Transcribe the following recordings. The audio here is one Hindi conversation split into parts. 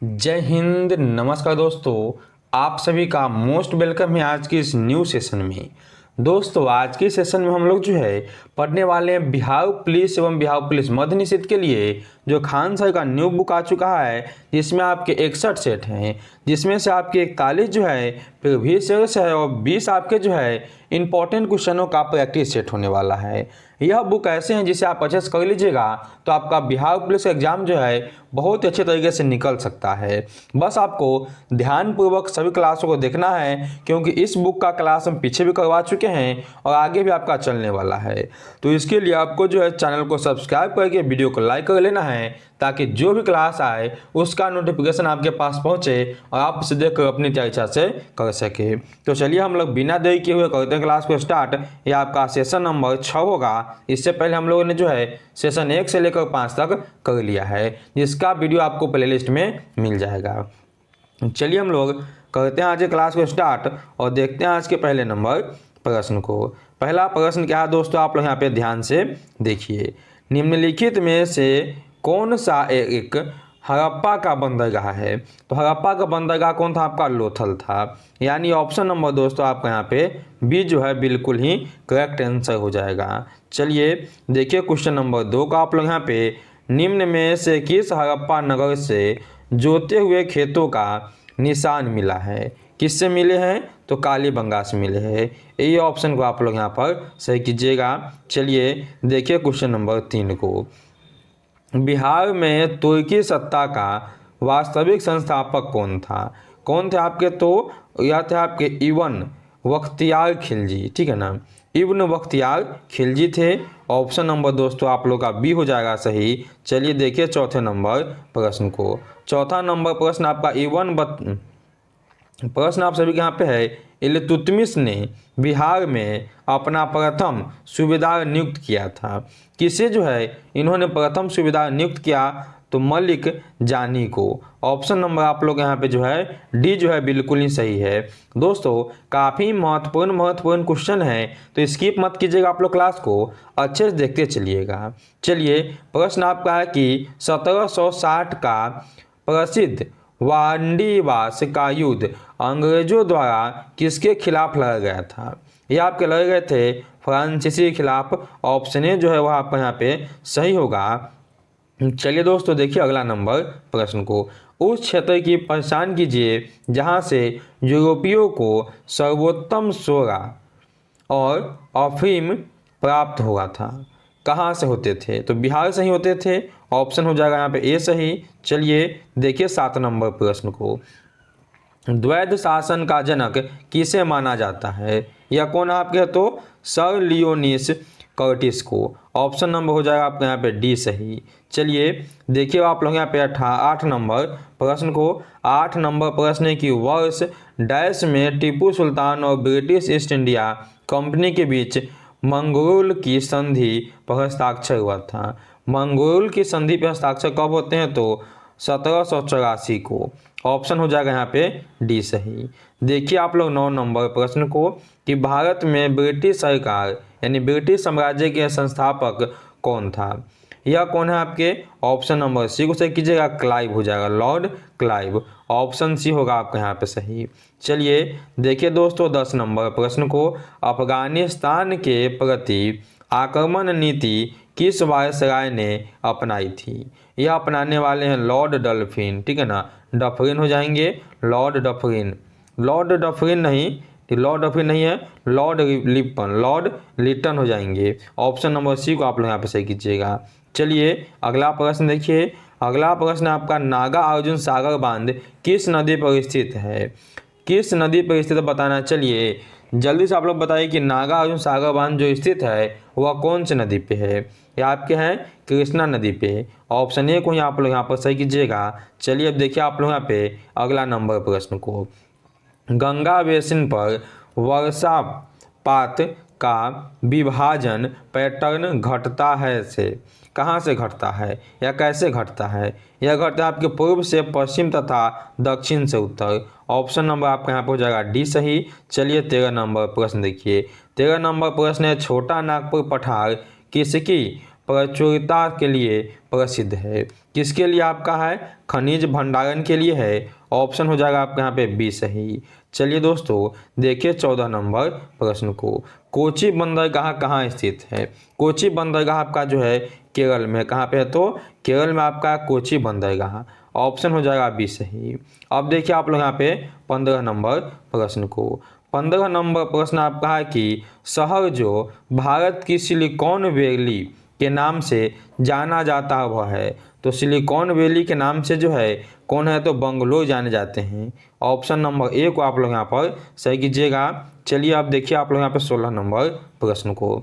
जय हिंद। नमस्कार दोस्तों, आप सभी का मोस्ट वेलकम है आज की इस न्यू सेशन में। दोस्तों, आज के सेशन में हम लोग जो है पढ़ने वाले हैं बिहार पुलिस एवं बिहार पुलिस मध्य निषेध के लिए जो खान सर का न्यू बुक आ चुका है, जिसमें आपके 61 सेट हैं, जिसमें से आपके 41 जो है प्रीवियस ईयर से है और 20 आपके जो है इंपॉर्टेंट क्वेश्चनों का प्रैक्टिस सेट होने वाला है। यह बुक ऐसे हैं जिसे आप परचेस कर लीजिएगा तो आपका बिहार पुलिस एग्जाम जो है बहुत अच्छे तरीके से निकल सकता है। बस आपको ध्यानपूर्वक सभी क्लासों को देखना है, क्योंकि इस बुक का क्लास हम पीछे भी करवा चुके हैं और आगे भी आपका चलने वाला है। तो इसके लिए आपको जो है चैनल को सब्सक्राइब करके वीडियो को लाइक कर लेना है, ताकि जो भी क्लास आए उसका नोटिफिकेशन आपके पास पहुंचे और आप उसे देखकर अपनी इच्छा से कर सके। तो चलिए हम लोग बिना देरी किए हुए करते हैं क्लास को स्टार्ट। यह आपका सेशन नंबर 6 होगा। इससे पहले हम लोगों ने जो है सेशन 1 से लेकर 5 तक कर लिया है, जिसका वीडियो आपको प्लेलिस्ट में मिल जाएगा। चलिए हम लोग करते हैं आज के क्लास को स्टार्ट और देखते हैं आज के पहले नंबर प्रश्न को। पहला प्रश्न क्या है दोस्तों, आप लोग यहाँ पे ध्यान से देखिए। निम्नलिखित में से कौन सा एक हड़प्पा का बंदरगाह है? तो हड़प्पा का बंदरगाह कौन था? आपका लोथल था। यानी ऑप्शन नंबर दोस्तों आपका यहाँ पे बी जो है बिल्कुल ही करेक्ट आंसर हो जाएगा। चलिए देखिए क्वेश्चन नंबर 2 का। आप लोग यहाँ पे निम्न में से किस हड़प्पा नगर से जोते हुए खेतों का निशान मिला है? किससे मिले हैं? तो कालीबंगा से मिले हैं। यही ऑप्शन को आप लोग यहाँ पर सही कीजिएगा। चलिए देखिए क्वेश्चन नंबर 3 को। बिहार में तुर्की सत्ता का वास्तविक संस्थापक कौन था? कौन थे आपके? तो यह थे आपके इब्न बख्तियार खिलजी, ठीक है ना। इब्न बख्तियार खिलजी थे। ऑप्शन नंबर दोस्तों आप लोग का बी हो जाएगा सही। चलिए देखिए चौथे नंबर प्रश्न को। चौथा नंबर प्रश्न आपका प्रश्न आप सभी के यहाँ पे है। इल्तुतमिश ने बिहार में अपना प्रथम सूबेदार नियुक्त किया था। किसे जो है इन्होंने प्रथम सूबेदार नियुक्त किया? तो मलिक जानी को। ऑप्शन नंबर आप लोग यहाँ पे जो है डी जो है बिल्कुल ही सही है। दोस्तों काफ़ी महत्वपूर्ण क्वेश्चन है, तो स्किप मत कीजिएगा, आप लोग क्लास को अच्छे से देखते चलिएगा। चलिए प्रश्न आपका है कि 1760 का प्रसिद्ध वांडीवास का युद्ध अंग्रेजों द्वारा किसके खिलाफ लड़ा गया था? ये आपके लड़े गए थे फ्रांसीसी के खिलाफ। ऑप्शन ए जो है वह आपका यहाँ पे सही होगा। चलिए दोस्तों देखिए अगला नंबर प्रश्न को। उस क्षेत्र की पहचान कीजिए जहाँ से यूरोपियों को सर्वोत्तम सोरा और अफीम प्राप्त हुआ था। कहाँ से होते थे? तो बिहार से ही होते थे। ऑप्शन हो जाएगा यहाँ पे ए सही। चलिए देखिए 7 नंबर प्रश्न को। द्वैध शासन का जनक किसे माना जाता है? यह कौन आपके? तो सर लियोनिस कर्टिस को। ऑप्शन नंबर हो जाएगा आपका यहाँ पे डी सही। चलिए देखिए आप लोग यहाँ पे 8 नंबर प्रश्न को। 8 नंबर प्रश्न है कि वर्ष डैश में टीपू सुल्तान और ब्रिटिश ईस्ट इंडिया कंपनी के बीच मंगरूल की संधि पर हस्ताक्षर हुआ था। मंगरूल की संधि पर हस्ताक्षर कब होते हैं? तो 1784 को। ऑप्शन हो जाएगा यहाँ पे डी सही। देखिए आप लोग 9 नंबर प्रश्न को कि भारत में ब्रिटिश सरकार यानी ब्रिटिश साम्राज्य के संस्थापक कौन था? यह कौन है आपके? ऑप्शन नंबर सी को सही कीजिएगा, क्लाइव हो जाएगा, लॉर्ड क्लाइव। ऑप्शन सी होगा आपका यहाँ पे सही। चलिए देखिए दोस्तों 10 नंबर प्रश्न को। अफगानिस्तान के प्रति आक्रमण नीति किस वायसराय ने अपनाई थी? यह अपनाने वाले हैं लॉर्ड डल्फिन, ठीक है ना। डफरिन हो जाएंगे, लॉर्ड डफरिन। लॉर्ड डफरिन नहीं, लॉर्ड डफरिन नहीं है, लॉर्ड लिप्टन, लॉर्ड लिप्टन हो जाएंगे। ऑप्शन नंबर सी को आप लोग यहाँ पे सही कीजिएगा। चलिए अगला प्रश्न देखिए। अगला प्रश्न आपका नागा अर्जुन सागर बांध किस नदी पर स्थित है? किस नदी पर स्थित बताना। चलिए जल्दी से आप लोग बताइए कि नागा अर्जुन सागर बांध जो स्थित है वह कौन से नदी पे है? ये आपके हैं कृष्णा नदी पे। ऑप्शन ए को ही आप लोग यहाँ पर सही कीजिएगा। चलिए अब देखिए आप लोग यहाँ पे अगला नंबर प्रश्न को। गंगा बेसिन पर वर्षापात का विभाजन पैटर्न घटता है से कहाँ से घटता है या कैसे घटता है? यह घटता है आपके पूर्व से पश्चिम तथा दक्षिण से उत्तर। ऑप्शन नंबर आपका यहाँ पर हो जाएगा डी सही। चलिए 13 नंबर प्रश्न देखिए। 13 नंबर प्रश्न है छोटा नागपुर पठार किसकी प्रचुरता के लिए प्रसिद्ध है। किसके लिए आपका है? खनिज भंडारण के लिए है। ऑप्शन हो जाएगा आपका यहाँ पे बी सही। चलिए दोस्तों देखिए 14 नंबर प्रश्न को। कोची बंदरगाह कहाँ स्थित है? कोची बंदरगाह आपका जो है केरल में। कहाँ पे है? तो केरल में आपका कोची बंदरगाह। ऑप्शन हो जाएगा बी सही। अब देखिए आप लोग यहाँ पे 15 नंबर प्रश्न को। 15 नंबर प्रश्न आपका है कि शहर जो भारत की सिलिकॉन वैली के नाम से जाना जाता है वह है। तो सिलिकॉन वैली के नाम से जो है कौन है? तो बंगलोर जाने जाते हैं। ऑप्शन नंबर ए को आप लोग यहाँ पर सही कीजिएगा। चलिए अब देखिए आप लोग यहाँ पे 16 नंबर प्रश्न को।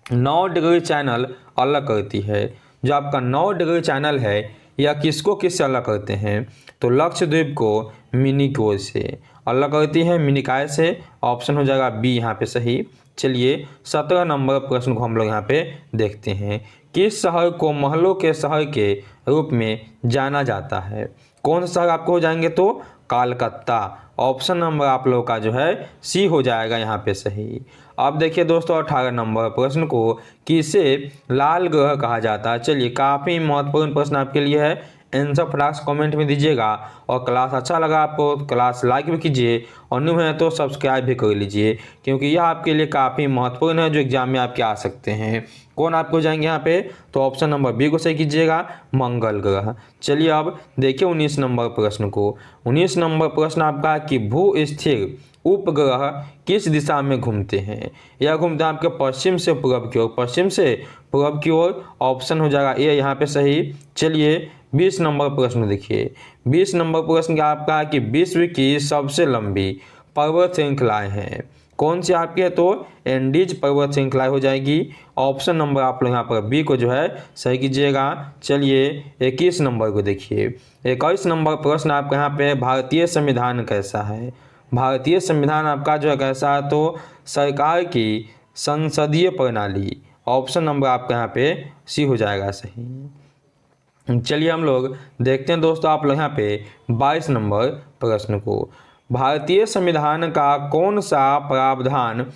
9 डिग्री चैनल अलग करती है। जो आपका 9 डिग्री चैनल है यह किसको किससे अलग करते हैं? तो लक्षद्वीप को मिनिकॉय से अलग करती है, मिनिकॉय से। ऑप्शन हो जाएगा बी यहाँ पे सही। चलिए 17 नंबर प्रश्न को हम लोग यहाँ पे देखते हैं। किस शहर को महलों के शहर के रूप में जाना जाता है? कौन सा शहर आपको हो जाएंगे? तो कोलकाता। ऑप्शन नंबर आप लोगों का जो है सी हो जाएगा यहाँ पे सही। अब देखिए दोस्तों 18 नंबर प्रश्न को, किसे लाल ग्रह कहा जाता है? चलिए काफ़ी महत्वपूर्ण प्रश्न आपके लिए है। आंसर फटाक से कमेंट में दीजिएगा। और क्लास अच्छा लगा आपको तो क्लास लाइक भी कीजिए और न्यू है तो सब्सक्राइब भी कर लीजिए, क्योंकि यह आपके लिए काफ़ी महत्वपूर्ण है जो एग्जाम में आपके आ सकते हैं। कौन आपको जाएंगे यहाँ पे? तो ऑप्शन नंबर बी को सही कीजिएगा, मंगल ग्रह। चलिए अब देखिए 19 नंबर प्रश्न को। 19 नंबर प्रश्न आपका कि भू स्थिर उपग्रह किस दिशा में घूमते हैं? यह घूमते हैं आपके पश्चिम से पूर्व की ओर। पश्चिम से पूर्व की ओर। ऑप्शन हो जाएगा ए यहाँ पे सही। चलिए 20 नंबर प्रश्न देखिए। 20 नंबर प्रश्न का आपका है कि विश्व की सबसे लंबी पर्वत श्रृंखलाएं हैं। कौन सी आपकी है? तो एंडीज पर्वत श्रृंखला हो जाएगी। ऑप्शन नंबर आप लोग यहाँ पर बी को जो है सही कीजिएगा। चलिए 21 नंबर को देखिए। 21 नंबर प्रश्न आपका यहाँ पे भारतीय संविधान कैसा है? भारतीय संविधान आपका जो है कैसा है? तो सरकार की संसदीय प्रणाली। ऑप्शन नंबर आपका यहाँ पे सी हो जाएगा सही। चलिए हम लोग देखते हैं दोस्तों आप लोग यहाँ पे 22 नंबर प्रश्न को। भारतीय संविधान का कौन सा प्रावधान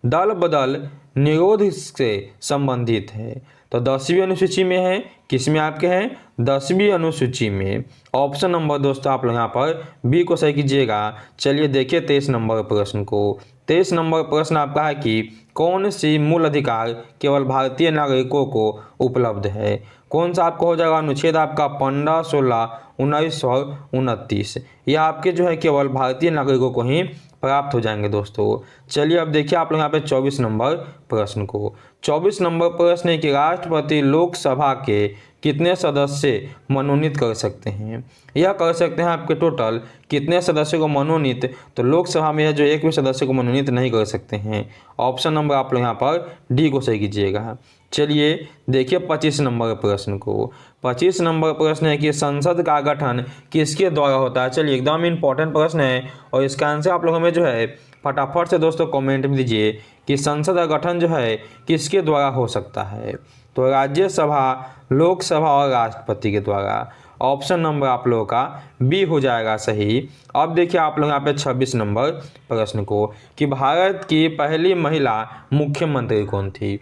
दल बदल निरोध से संबंधित है? तो 10वीं अनुसूची में है। किस में आपके हैं? 10वीं अनुसूची में। ऑप्शन नंबर दोस्तों आप लोग यहाँ पर बी को सही कीजिएगा। चलिए देखिए 23 नंबर प्रश्न को। 23 नंबर प्रश्न आपका है कि कौन सी मूल अधिकार केवल भारतीय नागरिकों को उपलब्ध है? कौन सा आपको हो जाएगा? अनुच्छेद आपका 15, 16, 19 और 29। यह आपके जो है केवल भारतीय नागरिकों को ही प्राप्त हो जाएंगे दोस्तों। चलिए अब देखिए आप लोग यहाँ पे 24 नंबर प्रश्न को। 24 नंबर प्रश्न है कि राष्ट्रपति लोकसभा के कितने सदस्य मनोनीत कर सकते हैं? यह कर सकते हैं आपके टोटल कितने सदस्यों को मनोनीत? तो लोकसभा में जो एक भी सदस्य को मनोनीत नहीं कर सकते हैं। ऑप्शन नंबर आप लोग यहाँ पर डी को सही कीजिएगा। चलिए देखिए 25 नंबर प्रश्न को। 25 नंबर प्रश्न है कि संसद का गठन किसके द्वारा होता है? चलिए एकदम इंपॉर्टेंट प्रश्न है और इसका आंसर आप लोग हमें जो है फटाफट से दोस्तों कमेंट में दीजिए कि संसद का गठन जो है किसके द्वारा हो सकता है? तो राज्यसभा, लोकसभा और राष्ट्रपति के द्वारा। ऑप्शन नंबर आप लोगों का बी हो जाएगा सही। अब देखिए आप लोग यहाँ पे 26 नंबर प्रश्न को कि भारत की पहली महिला मुख्यमंत्री कौन थी?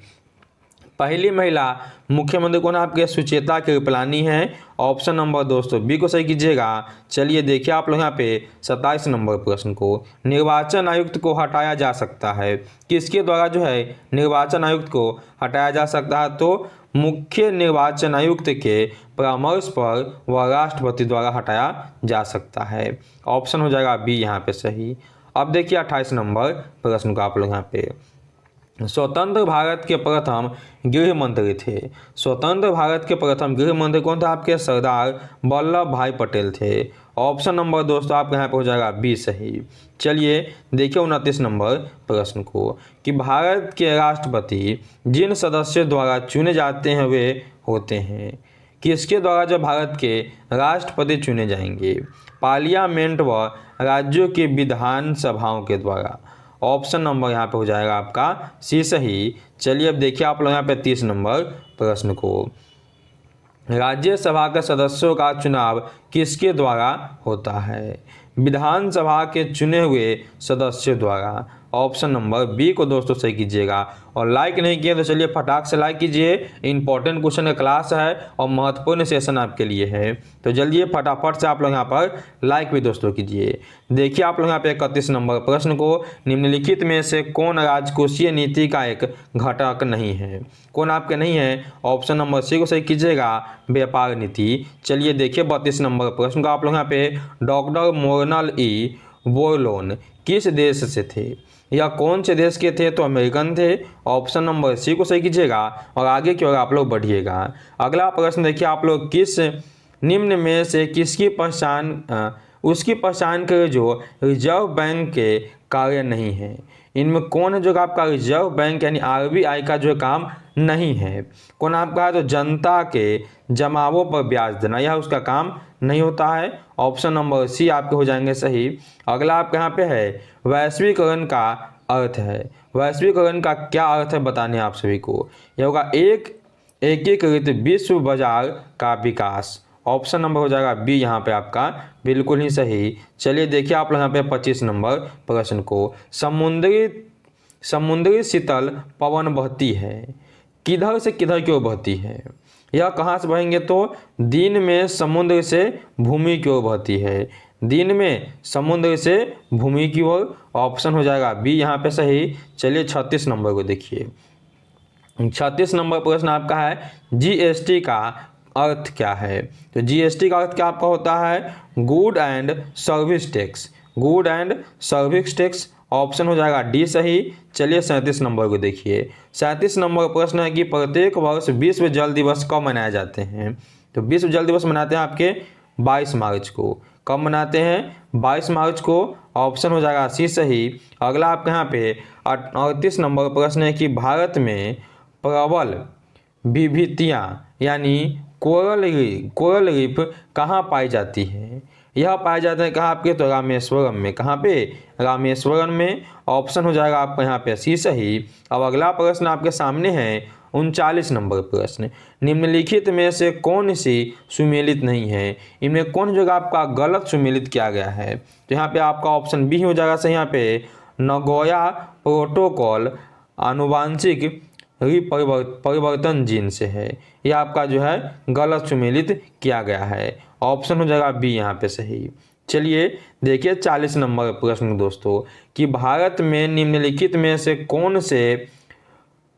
पहली महिला मुख्यमंत्री कौन? आपके सुचेता कृपलानी है। ऑप्शन नंबर दोस्तों बी को सही कीजिएगा। चलिए देखिए आप लोग यहाँ पे 27 नंबर प्रश्न को। निर्वाचन आयुक्त को हटाया जा सकता है किसके द्वारा? जो है निर्वाचन आयुक्त को हटाया जा सकता है तो मुख्य निर्वाचन आयुक्त के परामर्श पर वह राष्ट्रपति द्वारा हटाया जा सकता है। ऑप्शन हो जाएगा बी यहाँ पे सही। अब देखिए 28 नंबर प्रश्न को आप लोग यहाँ पे। स्वतंत्र भारत के प्रथम गृह मंत्री थे। स्वतंत्र भारत के प्रथम गृह मंत्री कौन था? आपके सरदार वल्लभ भाई पटेल थे। ऑप्शन नंबर दोस्तों आपके यहाँ पे हो जाएगा बी सही। चलिए देखिए 29 नंबर प्रश्न को कि भारत के राष्ट्रपति जिन सदस्यों द्वारा चुने जाते हैं वे होते हैं। किसके द्वारा जब भारत के राष्ट्रपति चुने जाएंगे? पार्लियामेंट व राज्यों की विधान सभाओं के द्वारा। ऑप्शन नंबर यहाँ पे हो जाएगा आपका सी सही। चलिए अब देखिए आप लोग यहाँ पे 30 नंबर प्रश्न को। राज्यसभा के सदस्यों का चुनाव किसके द्वारा होता है? विधानसभा के चुने हुए सदस्यों द्वारा। ऑप्शन नंबर बी को दोस्तों सही कीजिएगा। और लाइक नहीं किए तो चलिए फटाक से लाइक कीजिए, इंपॉर्टेंट क्वेश्चन का क्लास है और महत्वपूर्ण सेशन आपके लिए है, तो जल्दी फटाफट से आप लोग यहाँ पर लाइक भी दोस्तों कीजिए। देखिए आप लोग यहाँ पे 31 नंबर प्रश्न को, निम्नलिखित में से कौन राजकोषीय नीति का एक घटक नहीं है? कौन आपके नहीं है? ऑप्शन नंबर सी को सही कीजिएगा, व्यापार नीति। चलिए देखिए 32 नंबर प्रश्न का आप लोग यहाँ पे, डॉक्टर मोर्नल ई बोरलोन किस देश से थे? या कौन से देश के थे? तो अमेरिकन थे। ऑप्शन नंबर सी को सही कीजिएगा और आगे की ओर आप लोग बढ़िएगा। अगला प्रश्न देखिए आप लोग, किस निम्न में से किसकी पहचान उसकी पहचान करें जो रिजर्व बैंक के कार्य नहीं है? इनमें कौन है जो आपका रिजर्व बैंक यानी आरबीआई का जो काम नहीं है? कौन आपका है? तो जनता के जमावों पर ब्याज देना, यह उसका काम नहीं होता है। ऑप्शन नंबर सी आपके हो जाएंगे सही। अगला आपके यहाँ पे है, वैश्वीकरण का अर्थ है। वैश्वीकरण का क्या अर्थ है बताने आप सभी को। यह होगा एकीकृत विश्व बाजार का विकास। ऑप्शन नंबर हो जाएगा बी यहाँ पे आपका बिल्कुल ही सही। चलिए देखिए आप लोग यहाँ पे 25 नंबर प्रश्न को, समुद्री शीतल पवन बहती है, किधर से किधर की ओर बहती है? यह कहाँ से बहेंगे? तो दिन में समुद्र से भूमि की ओर बहती है। दिन में समुद्र से भूमि की ओर। ऑप्शन हो जाएगा बी यहाँ पे सही। चलिए 36 नंबर को देखिए। 36 नंबर प्रश्न आपका है, जीएसटी का अर्थ क्या है? तो जीएसटी का अर्थ क्या आपका होता है? Good and service tax. Good and service tax. Option हो जाएगा डी सही। चलिए 37 नंबर को देखिए। 37 नंबर प्रश्न है कि प्रत्येक वर्ष विश्व जल दिवस कब मनाए जाते हैं? तो विश्व जल दिवस मनाते हैं आपके 22 मार्च को। कब मनाते हैं? 22 मार्च को। ऑप्शन हो जाएगा सी सही। अगला आपके यहाँ पे 38 नंबर प्रश्न है कि भारत में प्रबल विविधतियाँ यानी कोरल रीफ कहाँ पाई जाती है? यह पाए जाते हैं कहाँ आपके? तो रामेश्वरम में। कहाँ पे? रामेश्वरम में। ऑप्शन हो जाएगा आपको यहाँ पे सी सही। अब अगला प्रश्न आपके सामने है 39 नंबर प्रश्न, निम्नलिखित में से कौन सी सुमेलित नहीं है? इनमें कौन जगह आपका गलत सुमेलित किया गया है? तो यहाँ पे आपका ऑप्शन बी हो जाएगा सही। यहाँ पे नगोया प्रोटोकॉल आनुवांशिक परिवर्तन जीन से है, यह आपका जो है गलत सुमेलित किया गया है। ऑप्शन हो जाएगा बी यहाँ पे सही। चलिए देखिए 40 नंबर प्रश्न दोस्तों कि भारत में निम्नलिखित में से कौन से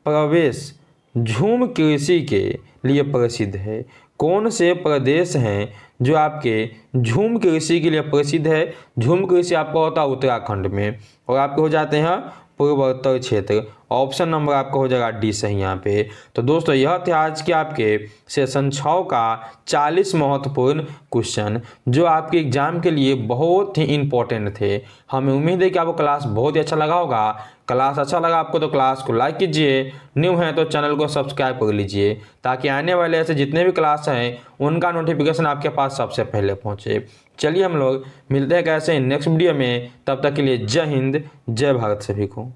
प्रदेश झूम कृषि के लिए प्रसिद्ध है? कौन से प्रदेश हैं जो आपके झूम कृषि के लिए प्रसिद्ध है? झूम कृषि आपका होता है उत्तराखंड में और आपके हो जाते हैं पूर्वोत्तर क्षेत्र। ऑप्शन नंबर आपका हो जाएगा डी सही यहाँ पे। तो दोस्तों यह थे आज के आपके सेशन 6 का 40 महत्वपूर्ण क्वेश्चन जो आपके एग्जाम के लिए बहुत ही इंपॉर्टेंट थे। हमें उम्मीद है कि आपको क्लास बहुत ही अच्छा लगा होगा। क्लास अच्छा लगा आपको तो क्लास को लाइक कीजिए, न्यू हैं तो चैनल को सब्सक्राइब कर लीजिए ताकि आने वाले ऐसे जितने भी क्लास हैं उनका नोटिफिकेशन आपके पास सबसे पहले पहुँचे। चलिए हम लोग मिलते हैं कैसे नेक्स्ट वीडियो में, तब तक के लिए जय हिंद जय भारत सभी को।